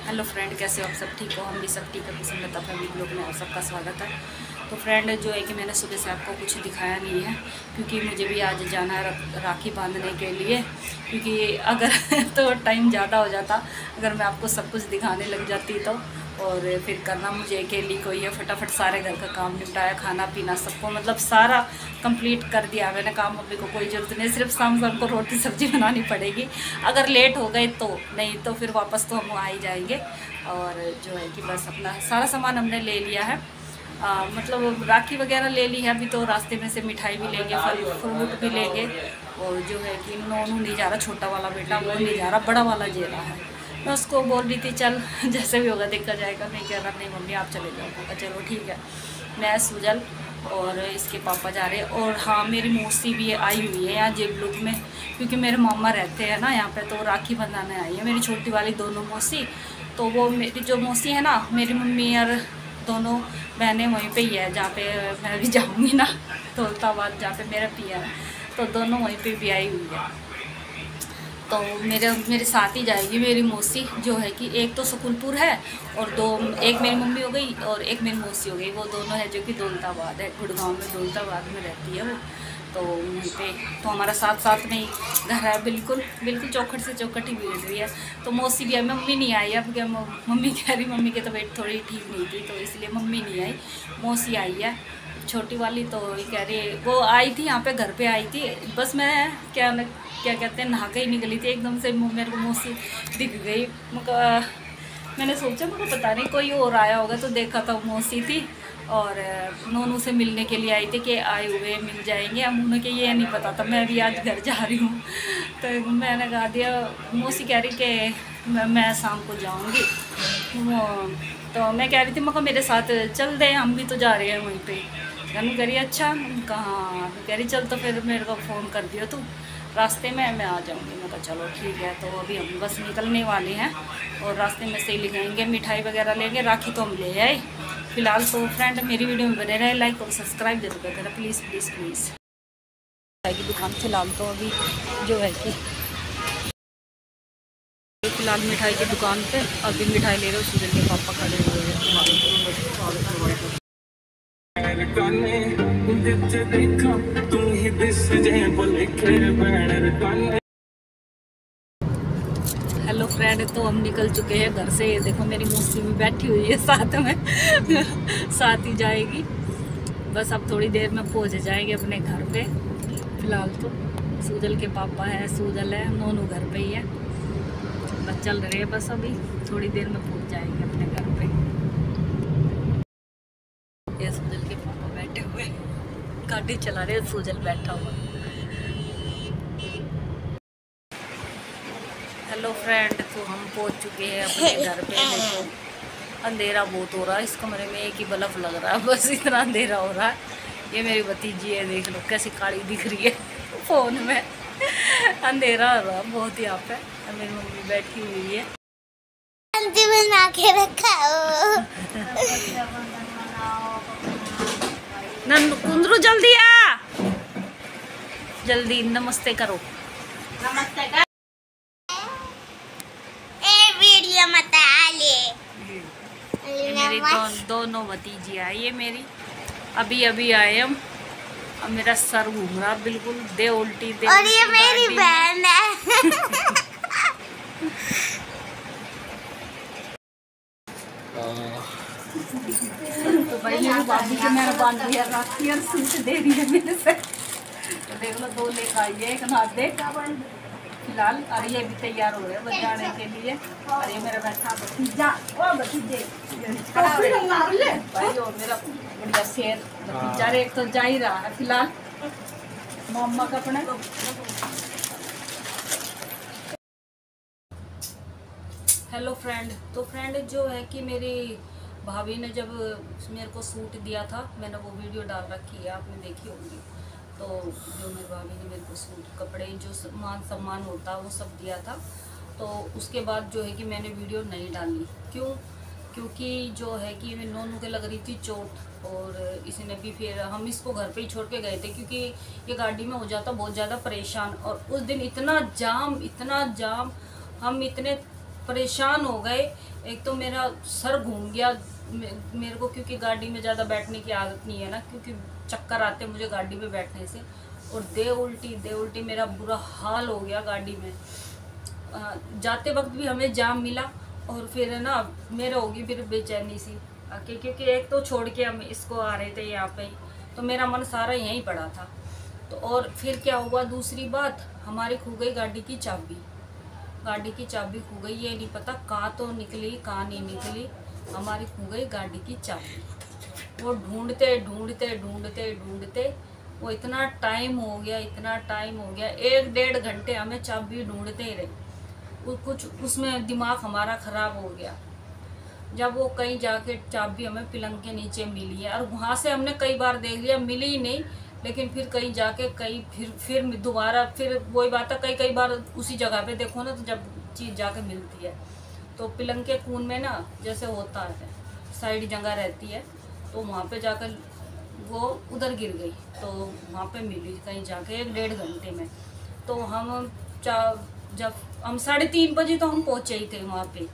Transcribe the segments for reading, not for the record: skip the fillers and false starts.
Hello friend, कैसे हो आप सब? ठीक हो? हम भी सब ठीक है। पसंद फैमिली ब्लॉग में आप सबका स्वागत है। तो फ्रेंड जो है कि मैंने सुबह से आपको कुछ दिखाया नहीं है क्योंकि मुझे भी आज जाना है राखी बांधने के लिए। क्योंकि अगर तो टाइम ज़्यादा हो जाता अगर मैं आपको सब कुछ दिखाने लग जाती तो, और फिर करना मुझे अकेली को ही है। फटाफट सारे घर का काम निपटाया, खाना पीना सबको मतलब सारा कंप्लीट कर दिया मैंने काम। अभी को कोई ज़रूरत नहीं, सिर्फ शाम को रोटी सब्जी बनानी पड़ेगी अगर लेट हो गए तो, नहीं तो फिर वापस तो हम आ ही जाएंगे। और जो है कि बस अपना सारा सामान हमने ले लिया है, मतलब राखी वगैरह ले ली है। अभी तो रास्ते में से मिठाई भी लेंगे, फल फ्रूट भी लेंगे। और जो है कि नोनू नहीं जा रहा, छोटा वाला बेटा वो नहीं जा रहा, बड़ा वाला जे रहा है। मैं उसको बोल रही थी चल जैसे भी होगा देखा जाएगा। नहीं कह रहा नहीं मम्मी आप चले जाओ। चलो ठीक है। मैं सुजल और इसके पापा जा रहे हैं। और हाँ, मेरी मौसी भी आई हुई है यहाँ जेबलुक में, क्योंकि मेरे मामा रहते हैं ना यहाँ पे, तो राखी बंधाने आई है मेरी छोटी वाली दोनों मौसी। तो वो मेरी जो मौसी है ना, मेरी मम्मी और दोनों बहनें वहीं पे ही है जहाँ पे मैं भी जाऊँगी ना, दौलताबाद जहाँ पे मेरा पिया है, तो दोनों वहीं पे भी आई हुई है। तो मेरे साथ ही जाएगी मेरी मौसी, जो है कि एक तो सुकुलपुर है और दो, एक मेरी मम्मी हो गई और एक मेरी मौसी हो गई। वो दोनों है जो कि दौलताबाद है, गुड़गांव में दौलताबाद में रहती है वो। तो वहीं पे तो हमारा साथ साथ में ही घर है, बिल्कुल बिल्कुल चौखट से चौखट ही मिल रही है। तो मौसी भी है, मम्मी नहीं आई अब क्या, मम्मी कह रही मम्मी की तबीयत थोड़ी ठीक नहीं थी तो इसलिए मम्मी नहीं आई, मौसी आई है छोटी वाली। तो ये कह रही वो आई थी यहाँ पे, घर पे आई थी, बस मैं क्या कहते हैं नहा के ही निकली थी, एकदम से मेरे को मौसी दिख गई। मैंने सोचा मुझे पता नहीं कोई और आया होगा, तो देखा तो मौसी थी और नोनू से मिलने के लिए आई थी कि आए हुए मिल जाएंगे। अब उन्हें ये नहीं पता था मैं भी आज घर जा रही हूँ। तो मैंने कहा दिया, मौसी कह रही कि मैं शाम को जाऊँगी। तो मैं कह रही थी मगर मेरे साथ चल दे, हम भी तो जा रहे हैं वहीं पे। कहने कह रही अच्छा, कहाँ कह रही चल तो फिर मेरे को फ़ोन कर दियो तू, रास्ते में मैं आ जाऊँगी। मैं कहा चलो ठीक है। तो अभी हम बस निकलने वाले हैं और रास्ते में से ही लिखेंगे, मिठाई वगैरह लेंगे, राखी तो हम ले आए फिलहाल। तो फ्रेंड मेरी वीडियो में बने रहे, लाइक और सब्सक्राइब जरूर कर देना प्लीज़ प्लीज़ प्लीज़। मिठाई की दुकान फिलहाल तो अभी जो है कि फिलहाल मिठाई की दुकान पे अभी मिठाई ले रहे हो। सुजल के पापा खड़े हुए हैं। हेलो फ्रेंड, तो हम निकल चुके हैं घर से। ये देखो मेरी मौसी भी बैठी हुई है साथ में साथ ही जाएगी। बस अब थोड़ी देर में पहुंच जाएंगे अपने घर पे। फिलहाल तो सुजल के पापा है, सुजल है, नोनू घर पे ही है। बस चल रहे हैं, बस अभी थोड़ी देर में पहुंच जाएंगे अपने घर पे। ये सुजल के पापा बैठे हुए गाड़ी चला रहे हैं, सुजल बैठा हुआ। हेलो फ्रेंड, तो हम पहुंच चुके हैं अपने घर पे। देखो अंधेरा बहुत हो रहा है, इस कमरे में एक ही बल्ब लग रहा है, बस इतना अंधेरा हो रहा है। ये मेरी भतीजी है, देख लो कैसी काली दिख रही है फोन में अंधेरा हो रहा बहुत यहाँ पे। मेरी मम्मी बैठी हुई है, बना के रखा कुंदरू जल्दी आ, जल्दी नमस्ते करो। नमस्ते कर। वीडियो मत आले। ये मेरी दोनों भतीजी आई है मेरी, अभी अभी आए हम। अब मेरा सर घूम रहा बिल्कुल, दे उल्टी दे। और ये मेरी बहन है तो भाई मेरी भाभी के मैंने बांध दिया राखी और सूट दे रही है मेरे से। तो देख लो दो लेकर आई है, एक नाथ दे फिलहाल। और ये भी तैयार हो रहे हैं बस जाने के लिए। और ये मेरा बैठा भतीजा, ओ भतीजे भाई, और मेरा बढ़िया शेर भतीजा। एक तो जा ही रहा है फिलहाल मम्मा का अपने। हेलो फ्रेंड, तो फ्रेंड जो है कि मेरी भाभी ने जब मेरे को सूट दिया था, मैंने वो वीडियो डाल रखी है, आपने देखी होगी। तो जो मेरी भाभी ने मेरे को सूट, कपड़े, जो मान सम्मान होता है वो सब दिया था। तो उसके बाद जो है कि मैंने वीडियो नहीं डाली। क्यों? क्योंकि जो है कि नोनू के लग रही थी चोट, और इसने भी फिर हम इसको घर पे ही छोड़ के गए थे क्योंकि ये गाड़ी में हो जाता बहुत ज़्यादा परेशान। और उस दिन इतना जाम, हम इतने परेशान हो गए। एक तो मेरा सर घूम गया मेरे को, क्योंकि गाड़ी में ज़्यादा बैठने की आदत नहीं है ना, क्योंकि चक्कर आते हैं मुझे गाड़ी में बैठने से। और दे उल्टी मेरा बुरा हाल हो गया गाड़ी में। जाते वक्त भी हमें जाम मिला, और फिर ना मेरा होगी फिर बेचैनी सी क्योंकि एक तो छोड़ के हम इसको आ रहे थे यहाँ पे, तो मेरा मन सारा यहीं पड़ा था। तो और फिर क्या हुआ, दूसरी बात, हमारी खो गई गाड़ी की चाबी। गाड़ी की चाबी खो गई, ये नहीं पता कहाँ तो निकली कहाँ नहीं निकली, हमारी खो गई गाड़ी की चाबी। वो ढूंढते वो इतना टाइम हो गया, 1-1.5 घंटे हमें चाबी ढूंढते ही रहे। कुछ उसमें दिमाग हमारा ख़राब हो गया जब वो कहीं जाके चाबी हमें पलंग के नीचे मिली है। और वहाँ से हमने कई बार देख लिया, मिली ही नहीं, लेकिन फिर कहीं जाके फिर दोबारा फिर वही बात है, कई बार उसी जगह पे देखो ना, तो जब चीज़ जाके मिलती है तो पलंग के खून में ना जैसे होता है साइड जगह रहती है, तो वहाँ पे जाकर वो उधर गिर गई, तो वहाँ पे मिली कहीं जाके 1-1.5 घंटे में। तो हम जब हम 3:30 बजे तो हम पहुँचे ही थे वहाँ पे,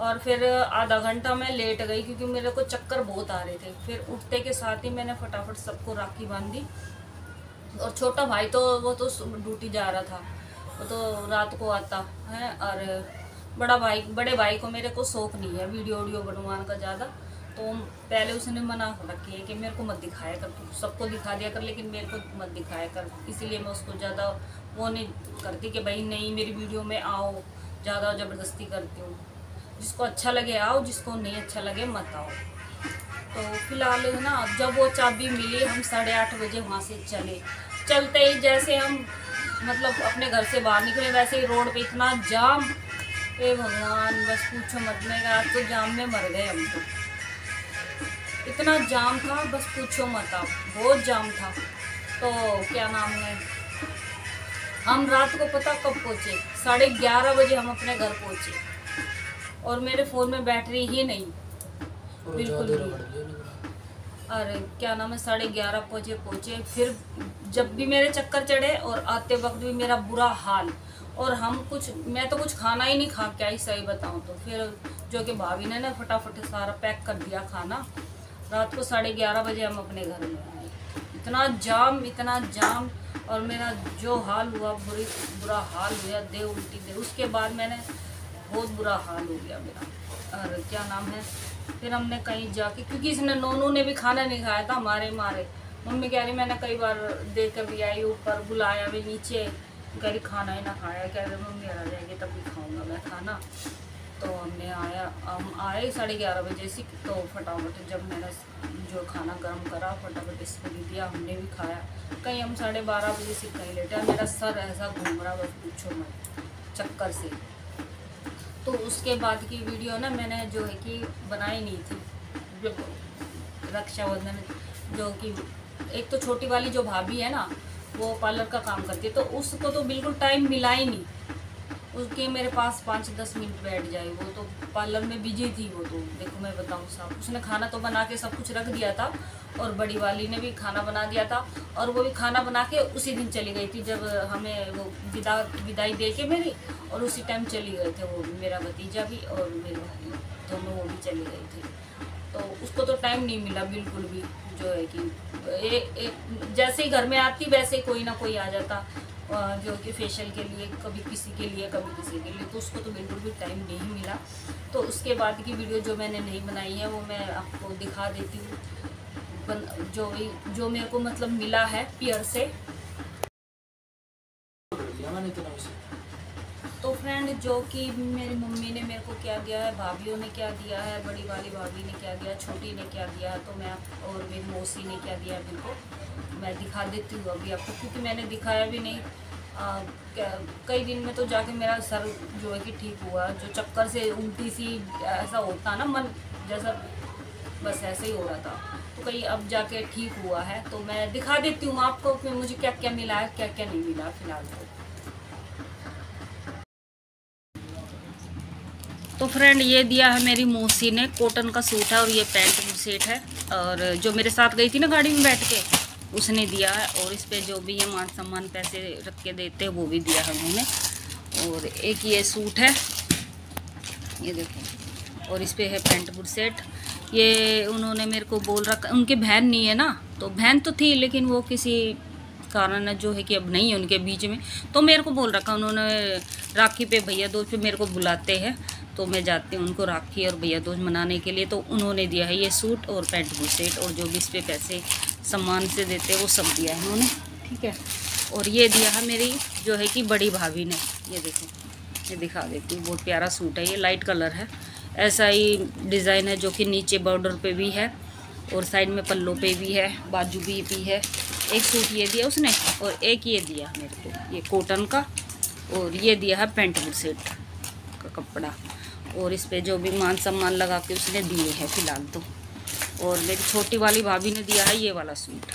और फिर आधा घंटा मैं लेट गई क्योंकि मेरे को चक्कर बहुत आ रहे थे। फिर उठते के साथ ही मैंने फटाफट सबको राखी बांधी, और छोटा भाई तो वो तो ड्यूटी जा रहा था, वो तो रात को आता है। और बड़े भाई को मेरे को शौक नहीं है वीडियो बनवाने का ज़्यादा, तो पहले उसने मना रखी है कि मेरे को मत दिखाया कर, सबको दिखा दिया कर लेकिन मेरे को मत दिखाया कर। इसीलिए मैं उसको ज़्यादा वो नहीं करती कि भाई नहीं मेरी वीडियो में आओ, ज़्यादा ज़बरदस्ती करती हूँ। जिसको अच्छा लगे आओ, जिसको नहीं अच्छा लगे मत आओ। तो फिलहाल ना जब वो चाबी मिली, हम 8:30 बजे वहाँ से चलते ही जैसे हम मतलब अपने घर से बाहर निकले, वैसे ही रोड पे इतना जाम, हे भगवान बस पूछो मत। मैं आज तो जाम में मर गए हम, तो इतना जाम था बस पूछो मत आप, बहुत जाम था। तो क्या नाम है, हम रात को पता कब पहुँचे, 11:30 बजे हम अपने घर पहुँचे, और मेरे फ़ोन में बैटरी ही नहीं बिल्कुल भी। और क्या नाम है 11:30 बजे पहुँचे। फिर जब भी मेरे चक्कर चढ़े और आते वक्त भी मेरा बुरा हाल, और मैं तो कुछ खाना ही नहीं खा के आई, सही बताऊँ तो। फिर जो कि भाभी ने ना फटाफट सारा पैक कर दिया खाना। रात को 11:30 बजे हम अपने घर में आए। इतना जाम, और मेरा जो हाल हुआ, बुरा हाल हुआ, दे उल्टी। उसके बाद मैंने बहुत बुरा हाल हो गया मेरा। और क्या नाम है, फिर हमने कहीं जाके, क्योंकि इसने नोनू ने भी खाना नहीं खाया था हमारे मारे। मम्मी कह रही मैंने कई बार देख कर भी आई, ऊपर बुलाया भी नीचे, कह रही खाना ही ना खाया, कह रहे मम्मी आ जाएगी तभी खाऊंगा मैं खाना। तो हम आए 11:30 बजे से। तो फटाफट जब मैंने जो खाना गर्म करा फटाफट इसको भी दिया, हमने भी खाया। कहीं हम 12:30 बजे से कहीं लेटे, मेरा सर ऐसा घूम रहा बस पूछो मत चक्कर से। तो उसके बाद की वीडियो ना मैंने जो है कि बनाई नहीं थी, जो रक्षाबंधन, जो कि एक तो छोटी वाली जो भाभी है ना वो पार्लर का काम करती है, तो उसको तो बिल्कुल टाइम मिला ही नहीं उसके मेरे पास 5-10 मिनट बैठ जाए। वो तो पार्लर में बिजी थी, वो तो देखो मैं बताऊँ साहब, उसने खाना तो बना के सब कुछ रख दिया था, और बड़ी वाली ने भी खाना बना दिया था, और वो भी खाना बना के उसी दिन चली गई थी जब हमें वो विदाई दे के मेरी, और उसी टाइम चली गए थे वो मेरा भतीजा भी और मेरे भाई, दोनों वो भी चले गए थे। तो उसको तो टाइम नहीं मिला बिल्कुल भी, जो है कि जैसे ही घर में आती वैसे ही कोई ना कोई आ जाता, जो कि फेशियल के लिए, कभी किसी के लिए कभी किसी के लिए, तो उसको तो बिल्कुल भी टाइम नहीं मिला। तो उसके बाद की वीडियो जो मैंने नहीं बनाई है वो मैं आपको दिखा देती हूँ, जो मेरे को मतलब मिला है पियर से। तो फ्रेंड जो कि मेरी मम्मी ने मेरे को क्या दिया है, भाभीियों ने क्या दिया है, बड़ी वाली भाभी ने क्या दिया, छोटी ने क्या दिया, तो मैं और मेरी मौसी ने क्या दिया, बिल्कुल मैं दिखा देती हूँ अभी आपको, क्योंकि मैंने दिखाया भी नहीं। कई दिन में तो जाके मेरा सर जो है कि ठीक हुआ, जो चक्कर से उल्टी सी ऐसा होता ना मन जैसा, बस ऐसे ही हो रहा था, तो कहीं अब जाके ठीक हुआ है। तो मैं दिखा देती हूँ आपको कि मुझे क्या क्या मिला है, क्या क्या नहीं मिला फिलहाल। तो फ्रेंड ये दिया है मेरी मौसी ने, कॉटन का सूट है और ये पैंट सेट है, और जो मेरे साथ गई थी ना गाड़ी में बैठ के उसने दिया है, और इस पे जो भी ये मान सम्मान पैसे रख के देते हैं वो भी दिया है उन्होंने। और एक ये सूट है, ये देखो, और इस पे है पेंट बुट सेट। ये उन्होंने मेरे को बोल रखा, उनकी बहन नहीं है ना, तो बहन तो थी लेकिन वो किसी कारण जो है कि अब नहीं है उनके बीच में, तो मेरे को बोल रखा उन्होंने राखी पे भैया दूज पे मेरे को बुलाते हैं, तो मैं जाती हूँ उनको राखी और भैया दूज मनाने के लिए। तो उन्होंने दिया है ये सूट और पेंट बुट सेट, और जो भी इस पे पैसे सम्मान से देते वो सब दिया है उन्होंने, ठीक है। और ये दिया है मेरी जो है कि बड़ी भाभी ने, ये देखो, ये दिखा देती हूँ, बहुत प्यारा सूट है, ये लाइट कलर है, ऐसा ही डिज़ाइन है जो कि नीचे बॉर्डर पे भी है और साइड में पल्लों पे भी है, बाजू भी है। एक सूट ये दिया उसने और एक ये दिया मेरे को, ये कॉटन का, और ये दिया है पेंट बुट सेट का कपड़ा, और इस पे जो भी मान सम्मान लगा के उसने दिए हैं फ़िलहाल तो। और मेरी छोटी वाली भाभी ने दिया है ये वाला सूट,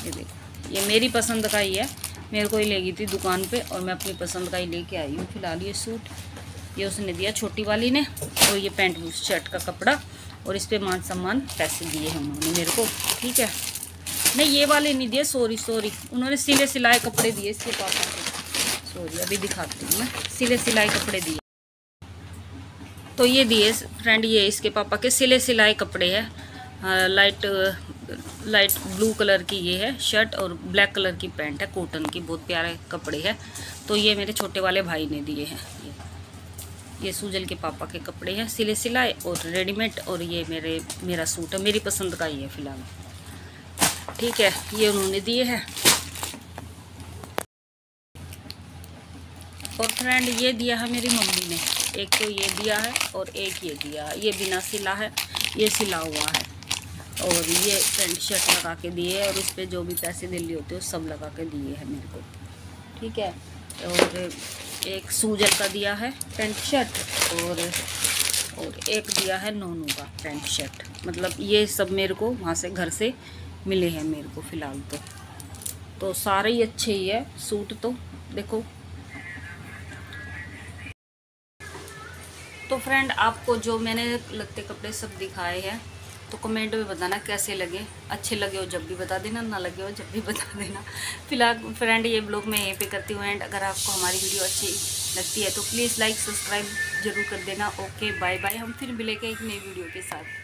ये देखो, ये मेरी पसंद का ही है, मेरे को ही ले गई थी दुकान पे और मैं अपनी पसंद का ही लेके आई हूँ फ़िलहाल। ये सूट ये उसने दिया छोटी वाली ने, और ये पेंट बुट शर्ट का कपड़ा, और इस पे मान सम्मान पैसे दिए हैं उन्होंने मेरे को, ठीक है। नहीं ये वाले नहीं दिए, सॉरी उन्होंने सिले सिलाए कपड़े दिए इसके पापा को, सॉरी अभी दिखाती हूँ मैं, सिले सिलाए कपड़े दिए। तो ये दिए फ्रेंड, ये इसके पापा के सिले सिलाए कपड़े हैं, लाइट ब्लू कलर की ये है शर्ट और ब्लैक कलर की पैंट है, कॉटन की, बहुत प्यारे कपड़े हैं। तो ये मेरे छोटे वाले भाई ने दिए हैं, ये सुजल के पापा के कपड़े हैं, सिले सिलाए और रेडीमेड, और ये मेरा सूट है, मेरी पसंद का ही है फ़िलहाल, ठीक है। ये उन्होंने दिए हैं। और फ्रेंड ये दिया है मेरी मम्मी ने, एक तो ये दिया है और एक ये दिया है, ये बिना सिला है, ये सिला हुआ है, और ये पेंट शर्ट लगा के दिए है, और इस पर जो भी पैसे दिल्ली होते हैं सब लगा के दिए हैं मेरे को, ठीक है। और एक सूजल का दिया है पेंट शर्ट, और एक दिया है नोनू का पेंट शर्ट, मतलब ये सब मेरे को वहाँ से घर से मिले हैं मेरे को फ़िलहाल तो सारे ही अच्छे ही है सूट, तो देखो। तो फ्रेंड आपको जो मैंने लगते कपड़े सब दिखाए हैं तो कमेंट में बताना कैसे लगे, अच्छे लगे हो जब भी बता देना, ना लगे हो जब भी बता देना। फिलहाल फ्रेंड ये ब्लॉग मैं यहीं पे करती हूँ एंड अगर आपको हमारी वीडियो अच्छी लगती है तो प्लीज़ लाइक सब्सक्राइब जरूर कर देना। ओके बाय बाय, हम फिर मिलेंगे एक नई वीडियो के साथ।